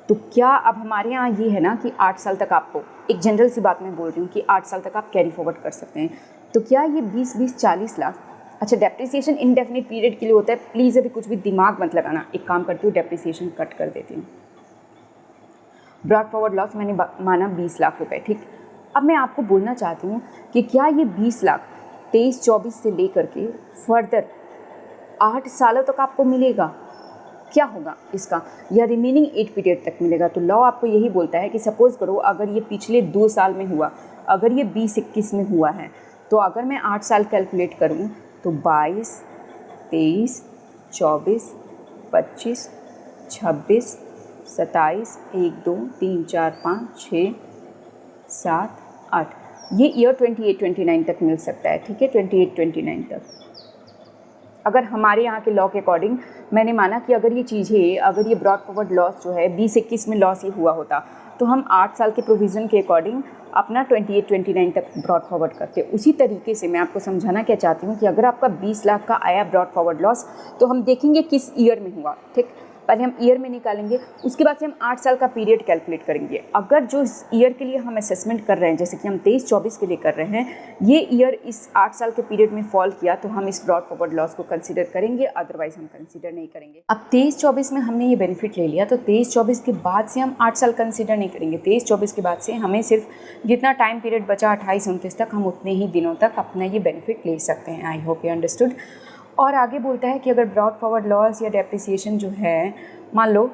तो क्या अब हमारे यहाँ ये है ना कि 8 साल तक आपको, एक जनरल सी बात मैं बोल रही हूँ कि 8 साल तक आप कैरी फॉरवर्ड कर सकते हैं, तो क्या ये 20-20 40 लाख, अच्छा डेप्रिसिएशन इंडेफिनिट पीरियड के लिए होता है, प्लीज़ अभी कुछ भी दिमाग मत लगाना, एक काम करती हूँ डेप्रिसिएशन कट कर देती हूँ। ब्रॉड फॉरवर्ड लॉस मैंने माना 20 लाख रुपए, ठीक। अब मैं आपको बोलना चाहती हूँ कि क्या ये 20 लाख 23-24 से लेकर के फर्दर 8 सालों तक आपको मिलेगा, क्या होगा इसका, या रिमेनिंग 8 पीरियड तक मिलेगा। तो लॉ आपको यही बोलता है कि सपोज़ करो अगर ये पिछले 2 साल में हुआ, अगर ये 20-21 में हुआ है, तो अगर मैं 8 साल कैलकुलेट करूँ तो 22, 23, 24, 25, 26, 27, 1, 2, 3, 4, 5, 6, 7, 8, ये ईयर 28-29 तक मिल सकता है, ठीक है, 28-29 तक। अगर हमारे यहाँ के लॉ के अकॉर्डिंग मैंने माना कि अगर ये चीज़ें, अगर ये ब्रॉड फॉरवर्ड लॉस जो है 20-21 में लॉस ये हुआ होता, तो हम 8 साल के प्रोविज़न के अकॉर्डिंग अपना 28-29 तक ब्रॉड फॉरवर्ड करते। उसी तरीके से मैं आपको समझाना क्या चाहती हूँ कि अगर आपका 20 लाख का आया ब्रॉड फॉरवर्ड लॉस, तो हम देखेंगे किस ईयर में हुआ, ठीक, पहले हम ईयर में निकालेंगे, उसके बाद से हम 8 साल का पीरियड कैलकुलेट करेंगे। अगर जो इस ईयर के लिए हम असेसमेंट कर रहे हैं, जैसे कि हम 23-24 के लिए कर रहे हैं, ये ईयर इस 8 साल के पीरियड में फॉल किया, तो हम इस ब्रॉड फॉरवर्ड लॉस को कंसीडर करेंगे, अदरवाइज हम कंसीडर नहीं करेंगे। अब 23-24 में हमने ये बेनिफिट ले लिया, तो 23-24 के बाद से हम 8 साल कंसीडर नहीं करेंगे। 23-24 के बाद से हमें सिर्फ जितना टाइम पीरियड बचा 28-29 तक, हम उतने ही दिनों तक अपना ये बेनिफिट ले सकते हैं। आई होप यू अंडरस्टूड। और आगे बोलता है कि अगर ब्रॉड फॉरवर्ड लॉस या डेप्रिसिएशन जो है मान लो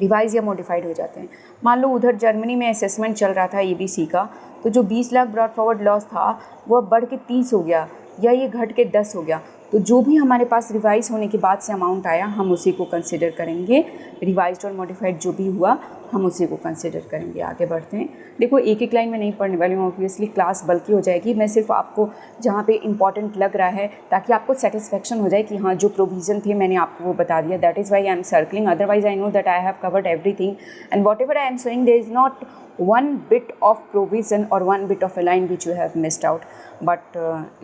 रिवाइज या मॉडिफाइड हो जाते हैं। मान लो उधर जर्मनी में असेसमेंट चल रहा था ABC का, तो जो 20 लाख ब्रॉड फॉरवर्ड लॉस था वो अब बढ़ के 30 हो गया या ये घट के 10 हो गया। तो जो भी हमारे पास रिवाइज होने के बाद से अमाउंट आया हम उसी को कंसिडर करेंगे। रिवाइज्ड और मॉडिफाइड जो भी हुआ हम उसी को कंसिडर करेंगे। आगे बढ़ते हैं। देखो एक एक लाइन में नहीं पढ़ने वाली हूँ, ऑब्वियसली क्लास बल्कि हो जाएगी। मैं सिर्फ आपको जहाँ पे इंपॉर्टेंट लग रहा है ताकि आपको सेटिस्फेक्शन हो जाए कि हाँ जो प्रोविज़न थे मैंने आपको वो बता दिया, that is why I am circling. Otherwise I know that I have covered everything and whatever I am saying there is not one bit of provision or one bit of a line which you have missed out, but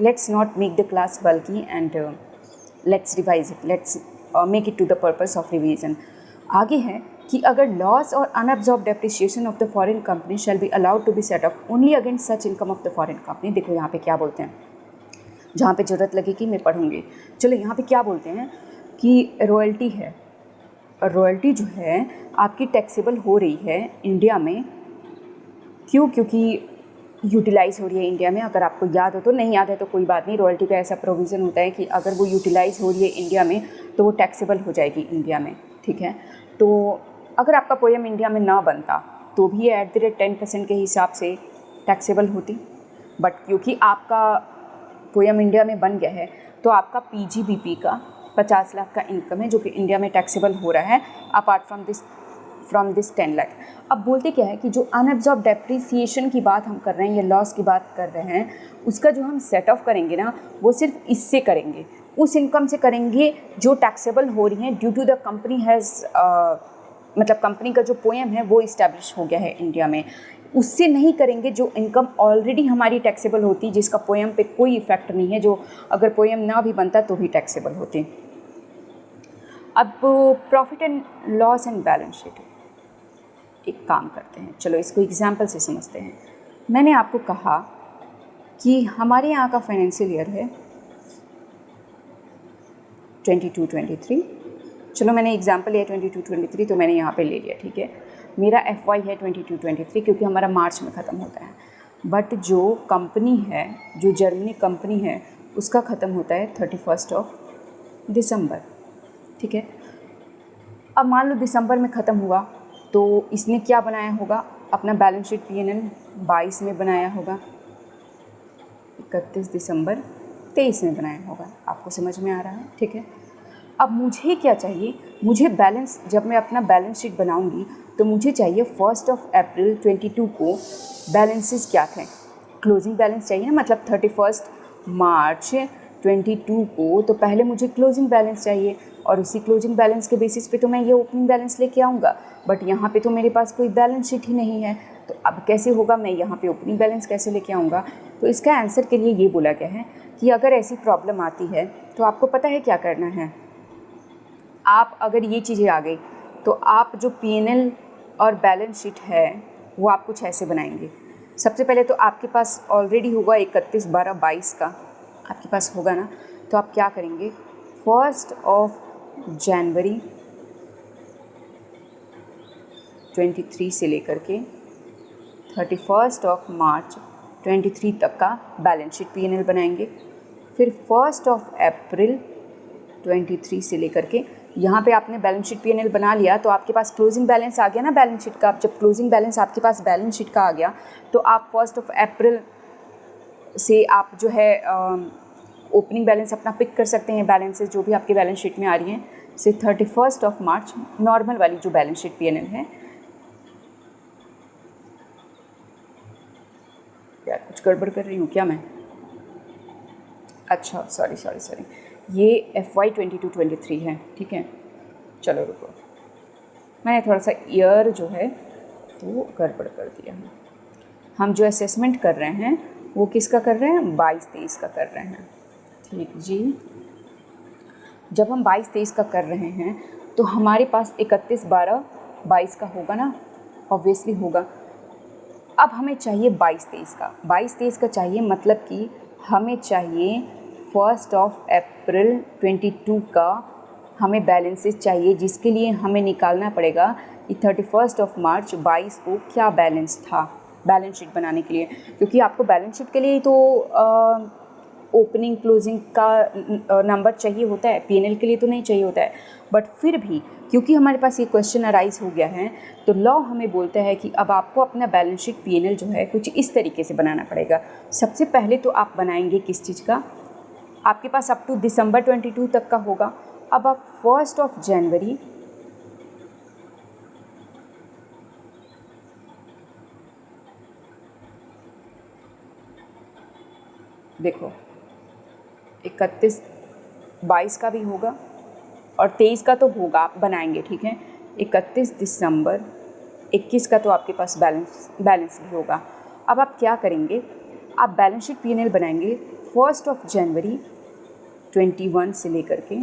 let's not make the class bulky and let's revise it, let's make it to the purpose of revision. आगे है कि अगर लॉस और unabsorb depreciation of the foreign company shall be allowed to be set off only against such income of the foreign company. देखो यहाँ पे क्या बोलते हैं, जहाँ पे ज़रूरत लगेगी मैं पढ़ूंगी। चलो यहाँ पे क्या बोलते हैं कि रॉयल्टी है, और रॉयल्टी जो है आपकी टैक्सेबल हो रही है इंडिया में। क्यों? क्योंकि यूटिलाइज़ हो रही है इंडिया में। अगर आपको याद हो तो, नहीं याद है तो कोई बात नहीं। रॉयल्टी का ऐसा प्रोविज़न होता है कि अगर वो यूटिलाइज़ हो रही है इंडिया में तो वो टैक्सेबल हो जाएगी इंडिया में, ठीक है। तो अगर आपका पोएम इंडिया में ना बनता तो भी ये @10% के हिसाब से टैक्सेबल होती, बट क्योंकि आपका पोएम इंडिया में बन गया है तो आपका PGBP का 50 लाख का इनकम है जो कि इंडिया में टैक्सेबल हो रहा है अपार्ट फ्रॉम दिस 10 लाख। अब बोलते क्या है कि जो अनअब्जॉर्ब डेप्रिसिएशन की बात हम कर रहे हैं या लॉस की बात कर रहे हैं, उसका जो हम सेट ऑफ करेंगे ना वो सिर्फ इससे करेंगे, उस इनकम से करेंगे जो टैक्सेबल हो रही हैं due to the company has मतलब कंपनी का जो पोएम है वो इस्टेब्लिश हो गया है इंडिया में। उससे नहीं करेंगे जो इनकम ऑलरेडी हमारी टैक्सेबल होती, जिसका पोएम पे कोई इफेक्ट नहीं है, जो अगर पोएम ना भी बनता तो भी टैक्सेबल होती। अब profit and loss and balance sheet एक काम करते हैं, चलो इसको एग्जाम्पल से समझते हैं। मैंने आपको कहा कि हमारे यहाँ का फाइनेंशियल ईयर है 22-23। चलो मैंने एग्जाम्पल लिया 22-23 तो मैंने यहाँ पे ले लिया, ठीक है। मेरा FY है 22-23 क्योंकि हमारा मार्च में ख़त्म होता है। बट जो कंपनी है, जो जर्मनी कंपनी है, उसका ख़त्म होता है 31 दिसंबर, ठीक है। अब मान लो दिसंबर में ख़त्म हुआ तो इसने क्या बनाया होगा, अपना बैलेंस शीट PNL 22 में बनाया होगा, 31 दिसंबर 23 में बनाया होगा। आपको समझ में आ रहा है, ठीक है। अब मुझे क्या चाहिए, मुझे बैलेंस, जब मैं अपना बैलेंस शीट बनाऊंगी तो मुझे चाहिए 1 अप्रैल 22 को बैलेंसेस क्या थे, क्लोजिंग बैलेंस चाहिए ना, मतलब 31 मार्च 22 को तो पहले मुझे क्लोजिंग बैलेंस चाहिए और उसी क्लोजिंग बैलेंस के बेसिस पे तो मैं ये ओपनिंग बैलेंस लेके आऊँगा। बट यहाँ पे तो मेरे पास कोई बैलेंस शीट ही नहीं है, तो अब कैसे होगा, मैं यहाँ पे ओपनिंग बैलेंस कैसे लेके आऊँगा। तो इसका आंसर के लिए ये बोला गया है कि अगर ऐसी प्रॉब्लम आती है तो आपको पता है क्या करना है। आप अगर ये चीज़ें आ गई तो आप जो PNL और बैलेंस शीट है वो आप कुछ ऐसे बनाएंगे। सबसे पहले तो आपके पास ऑलरेडी होगा 31/12/22 का आपके पास होगा ना, तो आप क्या करेंगे, 1 जनवरी 23 से लेकर के 31 मार्च 23 तक का बैलेंस शीट PNL बनाएंगे। फिर 1 अप्रैल 23 से लेकर के, यहाँ पे आपने बैलेंस शीट PNL बना लिया तो आपके पास क्लोजिंग बैलेंस आ गया ना बैलेंस शीट का। जब क्लोजिंग बैलेंस आपके पास बैलेंस शीट का आ गया तो आप 1 अप्रैल से आप जो है ओपनिंग बैलेंस अपना पिक कर सकते हैं, बैलेंसेस जो भी आपके बैलेंस शीट में आ रही हैं, से 31 मार्च नॉर्मल वाली जो बैलेंस शीट PNL है। यार कुछ गड़बड़ कर रही हूँ क्या मैं, अच्छा सॉरी, ये FY 22-23 है, ठीक है। चलो रुको, मैंने थोड़ा सा ईयर जो है तो गड़बड़ कर दिया है। हम जो असेसमेंट कर रहे हैं वो किसका कर रहे हैं, 22-23 का कर रहे हैं, ठीक जी। जब हम 22-23 का कर रहे हैं तो हमारे पास 31/12/22 का होगा ना, ऑब्वियसली होगा। अब हमें चाहिए 22-23 का, 22-23 का चाहिए, मतलब कि हमें चाहिए 1 अप्रैल 22 का हमें बैलेंसेस चाहिए, जिसके लिए हमें निकालना पड़ेगा कि 31 मार्च 22 को क्या बैलेंस था बैलेंस शीट बनाने के लिए। क्योंकि आपको बैलेंस शीट के लिए तो ओपनिंग क्लोजिंग का नंबर चाहिए होता है, पीएनएल के लिए तो नहीं चाहिए होता है, बट फिर भी क्योंकि हमारे पास ये क्वेश्चन अराइज हो गया है तो लॉ हमें बोलता है कि अब आपको अपना बैलेंस शीट पीएनएल जो है कुछ इस तरीके से बनाना पड़ेगा। सबसे पहले तो आप बनाएंगे किस चीज़ का, आपके पास अप टू दिसंबर 22 तक का होगा। अब आप 1 जनवरी देखो 31-22 का भी होगा और 23 का तो होगा, आप बनाएंगे, ठीक है। 31 दिसंबर 21 का तो आपके पास बैलेंस भी होगा। अब आप क्या करेंगे, आप बैलेंस शीट पीएनएल बनाएंगे 1 जनवरी 21 से लेकर के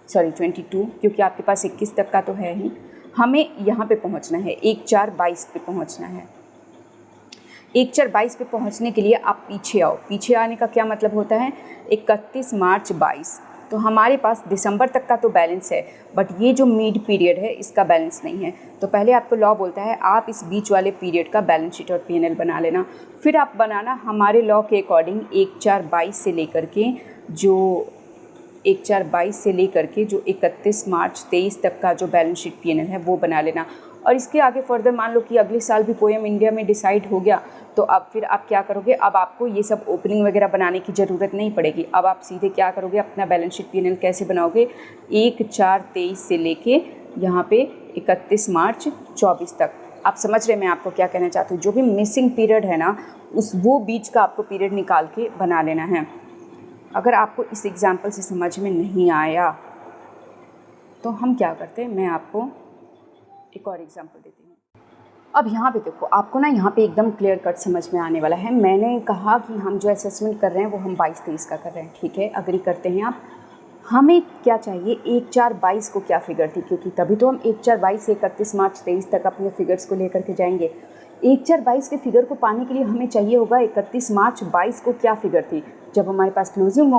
22, क्योंकि आपके पास 21 तक का तो है ही। हमें यहाँ पे पहुँचना है 1/4/22 पे पहुँचना है। 1/4/22 पे पहुँचने के लिए आप पीछे आओ। पीछे आने का क्या मतलब होता है, 31 मार्च 22। तो हमारे पास दिसंबर तक का तो बैलेंस है, बट ये जो मिड पीरियड है इसका बैलेंस नहीं है। तो पहले आपको लॉ बोलता है आप इस बीच वाले पीरियड का बैलेंस शीट और पीएनएल बना लेना। फिर आप बनाना हमारे लॉ के अकॉर्डिंग 1/4/22 से लेकर के जो 1/4/22 से लेकर के जो 31 मार्च 23 तक का जो बैलेंस शीट पीएनएल है वो बना लेना। और इसके आगे फर्दर मान लो कि अगले साल भी पोएम इंडिया में डिसाइड हो गया तो अब फिर आप क्या करोगे, अब आपको ये सब ओपनिंग वगैरह बनाने की ज़रूरत नहीं पड़ेगी। अब आप सीधे क्या करोगे, अपना बैलेंस शीट पीएनएल कैसे बनाओगे, 1/4/23 से लेके यहाँ पे 31 मार्च 24 तक। आप समझ रहे मैं आपको क्या कहना चाहती हूँ, जो भी मिसिंग पीरियड है ना वो बीच का आपको पीरियड निकाल के बना लेना है। अगर आपको इस एग्जाम्पल से समझ में नहीं आया तो हम क्या करते हैं, मैं आपको एक और एग्जाम्पल देती हूँ। अब यहाँ पे देखो, आपको ना यहाँ पे एकदम क्लियर कट समझ में आने वाला है। मैंने कहा कि हम जो असेसमेंट कर रहे हैं वो हम 22-23 का कर रहे हैं, ठीक है, अग्री करते हैं आप। हमें क्या चाहिए, 1/4/22 को क्या फिगर थी, क्योंकि तभी तो हम 1/4/22 से 31 मार्च 23 तक अपने फिगर्स को लेकर के जाएंगे। 1/4/22 के फिगर को पाने के लिए हमें चाहिए होगा 31 मार्च 22 को क्या फिगर थी। जब हमारे पास क्लोजिंग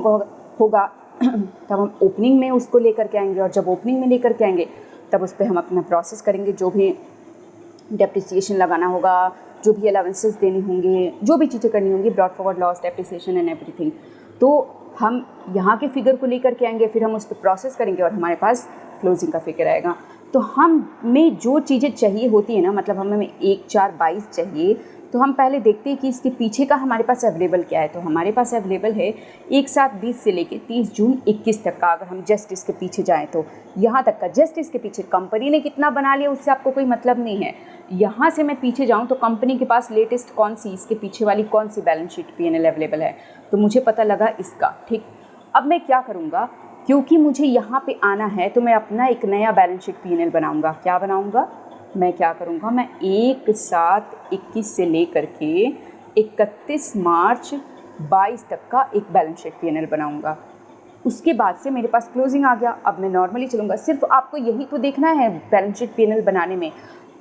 होगा तब हम ओपनिंग में उसको लेकर के आएंगे, और जब ओपनिंग में लेकर के आएंगे तब उस पर हम अपना प्रोसेस करेंगे। जो भी डेप्रिसिएशन लगाना होगा, जो भी अलाउंसेस देने होंगे, जो भी चीज़ें करनी होंगी, broad forward loss, depreciation and everything, तो हम यहाँ के फिगर को लेकर के आएंगे, फिर हम उस पर प्रोसेस करेंगे और हमारे पास क्लोजिंग का फिगर आएगा। तो हमें जो चीज़ें चाहिए होती है ना, मतलब हमें 1/4/22 चाहिए, तो हम पहले देखते हैं कि इसके पीछे का हमारे पास अवेलेबल क्या है। तो हमारे पास अवेलेबल है 1/7/20 से लेके 30 जून 21 तक का। अगर हम जस्ट इसके पीछे जाएं तो यहाँ तक का, जस्ट इसके पीछे कंपनी ने कितना बना लिया उससे आपको कोई मतलब नहीं है। यहाँ से मैं पीछे जाऊँ तो कंपनी के पास लेटेस्ट कौन सी, इसके पीछे वाली कौन सी बैलेंस शीट पीएनएल अवेलेबल है, तो मुझे पता लगा इसका, ठीक। अब मैं क्या करूँगा, क्योंकि मुझे यहाँ पे आना है तो मैं अपना एक नया बैलेंस शीट पीएनएल बनाऊँगा। क्या बनाऊँगा, मैं क्या करूँगा, मैं 1/7/21 से लेकर के 31 मार्च 22 तक का एक बैलेंस शीट पीएनएल बनाऊँगा। उसके बाद से मेरे पास क्लोजिंग आ गया। अब मैं नॉर्मली चलूँगा। सिर्फ आपको यही तो देखना है बैलेंस शीट पीएनएल बनाने में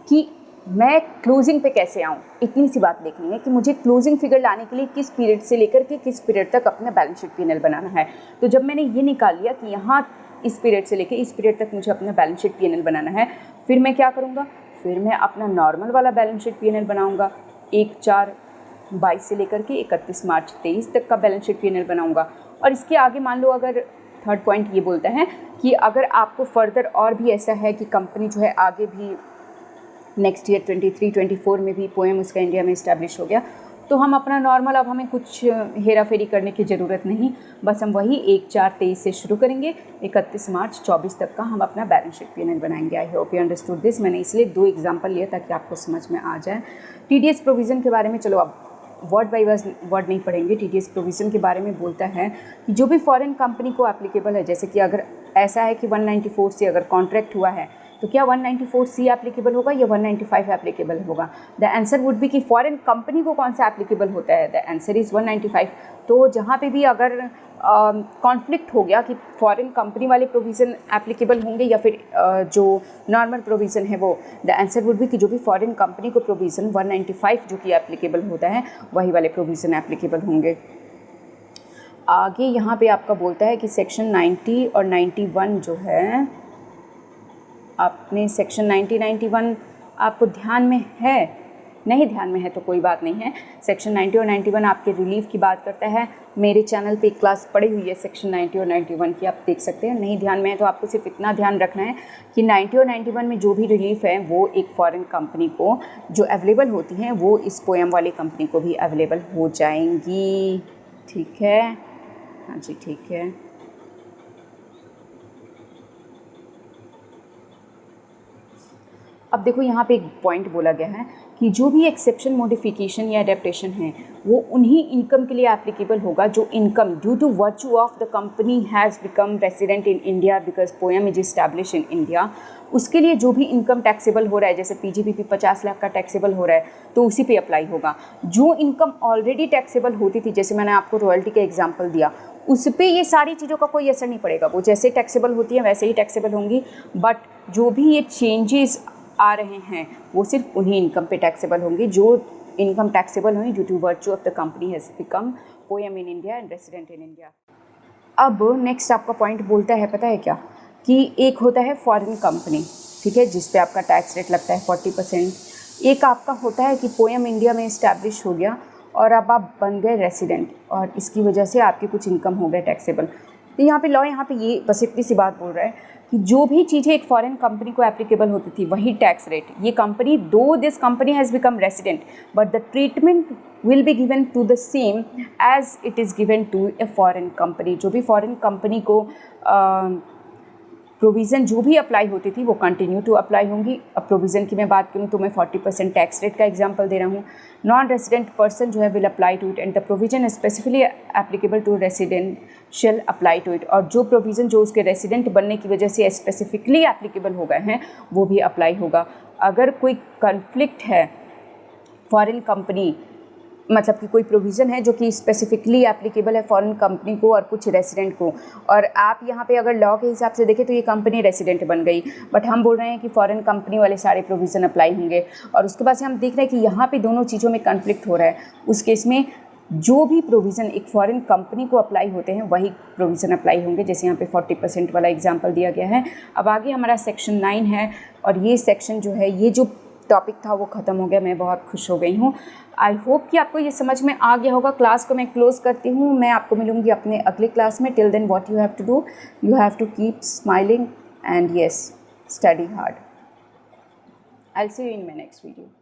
कि मैं क्लोजिंग पे कैसे आऊँ। इतनी सी बात देखनी है कि मुझे क्लोजिंग फिगर लाने के लिए किस पीरियड से लेकर के किस पीरियड तक अपना बैलेंस शीट पीएनएल बनाना है। तो जब मैंने ये निकाल लिया कि यहाँ इस पीरियड से लेकर इस पीरियड तक मुझे अपना बैलेंस शीट पीएनएल बनाना है, फिर मैं क्या करूँगा, फिर मैं अपना नॉर्मल वाला बैलेंस शीट पीएनएल बनाऊँगा। 1/4/22 से लेकर के 31 मार्च 23 तक का बैलेंस शीट पीएनएल बनाऊँगा। और इसके आगे मान लो, अगर थर्ड पॉइंट ये बोलता है कि अगर आपको फर्दर और भी ऐसा है कि कंपनी जो है आगे भी नेक्स्ट ईयर 23-24 में भी पोएम उसका इंडिया में इस्टेब्लिश हो गया, तो हम अपना नॉर्मल, अब हमें कुछ हेरा फेरी करने की ज़रूरत नहीं, बस हम वही 1/4/23 से शुरू करेंगे, 31 मार्च 24 तक का हम अपना बैलेंस शीट पीएनएल बनाएंगे। आई होप यू अंडरस्टूड दिस। मैंने इसलिए 2 एग्जाम्पल लिए ताकि आपको समझ में आ जाए। टीडीएस प्रोविज़न के बारे में चलो अब वर्ड बाई वर्ड नहीं पढ़ेंगे। टीडीएस प्रोविज़न के बारे में बोलता है कि जो भी फॉरेन कंपनी को एप्लीकेबल है, जैसे कि अगर ऐसा है कि 194 से अगर कॉन्ट्रैक्ट हुआ है तो क्या 194C एप्लीकेबल होगा या 195 एप्लीकेबल होगा। द आंसर वुड बी कि फॉरेन कंपनी को कौन सा एप्लीकेबल होता है, द आंसर इज़ 195। तो जहाँ पे भी अगर कॉन्फ्लिक्ट हो गया कि फॉरेन कंपनी वाले प्रोविज़न एप्लीकेबल होंगे या फिर जो नॉर्मल प्रोविज़न है वो, द आंसर वुड बी कि जो भी फॉरेन कंपनी को प्रोविज़न 195 जो कि एप्लीकेबल होता है वही वाले प्रोविज़न एप्लीकेबल होंगे। आगे यहाँ पे आपका बोलता है कि सेक्शन 90 और 91 जो है, आपने सेक्शन 90-91 आपको ध्यान में है नहीं ध्यान में है तो कोई बात नहीं है। सेक्शन 90 और 91 आपके रिलीफ की बात करता है। मेरे चैनल पे एक क्लास पड़ी हुई है सेक्शन 90 और 91 की, आप देख सकते हैं। नहीं ध्यान में है तो आपको सिर्फ इतना ध्यान रखना है कि 90 और 91 में जो भी रिलीफ है वो एक फॉरेन कंपनी को जो अवेलेबल होती हैं वो इस पोएम वाली कंपनी को भी अवेलेबल हो जाएंगी। ठीक है, हाँ जी ठीक है। अब देखो यहाँ पे एक पॉइंट बोला गया है कि जो भी एक्सेप्शन, मॉडिफिकेशन या एडेप्टेशन है वो उन्हीं इनकम के लिए एप्लीकेबल होगा जो income due to virtue of the company has become resident in India because POEM is establish in India. उसके लिए जो भी इनकम टैक्सेबल हो रहा है, जैसे पीजीबीपी 50 लाख का टैक्सेबल हो रहा है तो उसी पे अप्लाई होगा। जो इनकम ऑलरेडी टैक्सेबल होती थी, जैसे मैंने आपको रॉयल्टी का एग्जाम्पल दिया, उस पर ये सारी चीज़ों का कोई असर नहीं पड़ेगा। वो जैसे टैक्सेबल होती है वैसे ही टैक्सेबल होंगी, बट जो भी ये चेंजेस आ रहे हैं वो सिर्फ उन्हीं इनकम पे टैक्सेबल होंगी जो इनकम टैक्सेबल हुई due to virtue of the company has become POEM in India and resident in India. अब नेक्स्ट आपका पॉइंट बोलता है, पता है क्या, कि एक होता है फॉरेन कंपनी, ठीक है, जिस पे आपका टैक्स रेट लगता है 40%। एक आपका होता है कि पोएम इंडिया में इस्टेब्लिश हो गया और अब आप बन गए रेसिडेंट और इसकी वजह से आपकी कुछ इनकम हो गया टैक्सेबल। तो यहाँ पे लॉ यहाँ पे ये बस इतनी सी बात बोल रहा है कि जो भी चीज़ें एक फॉरेन कंपनी को एप्लीकेबल होती थी वही टैक्स रेट ये company, though this company has become resident but the treatment will be given to the same as it is given to a foreign company. जो भी फॉरेन कंपनी को प्रोविज़न जो भी अप्लाई होती थी वो कंटिन्यू टू अप्लाई होंगी। अब प्रोविज़न की मैं बात करूँ तो मैं 40% टैक्स रेट का एग्जांपल दे रहा हूँ। नॉन रेसिडेंट पर्सन जो है will apply to it and the provision specifically applicable to residential apply to it. और जो प्रोविज़न जो उसके रेसिडेंट बनने की वजह से स्पेसिफिकली एप्लीकेबल हो गए हैं वो भी अप्लाई होगा। अगर कोई कन्फ्लिक्ट है फॉरेन कंपनी, मतलब कि कोई प्रोविज़न है जो कि स्पेसिफिकली एप्लीकेबल है फॉरेन कंपनी को और कुछ रेसिडेंट को, और आप यहाँ पे अगर लॉ के हिसाब से देखें तो ये कंपनी रेसिडेंट बन गई, बट हम बोल रहे हैं कि फॉरेन कंपनी वाले सारे प्रोविज़न अप्लाई होंगे। और उसके बाद से हम देख रहे हैं कि यहाँ पे दोनों चीज़ों में कन्फ्लिक्ट हो रहा है। उस केस में जो भी प्रोविज़न एक फॉरेन कंपनी को अप्लाई होते हैं वही प्रोविज़न अप्लाई होंगे, जैसे यहाँ पे 40% वाला एग्जाम्पल दिया गया है। अब आगे हमारा सेक्शन 9 है और ये सेक्शन जो है, ये जो टॉपिक था वो ख़त्म हो गया। मैं बहुत खुश हो गई हूँ। आई होप कि आपको ये समझ में आ गया होगा। क्लास को मैं क्लोज़ करती हूँ। मैं आपको मिलूँगी अपने अगले क्लास में। Till then what you have to do, you have to keep smiling and yes, study hard. I will see you in my next video.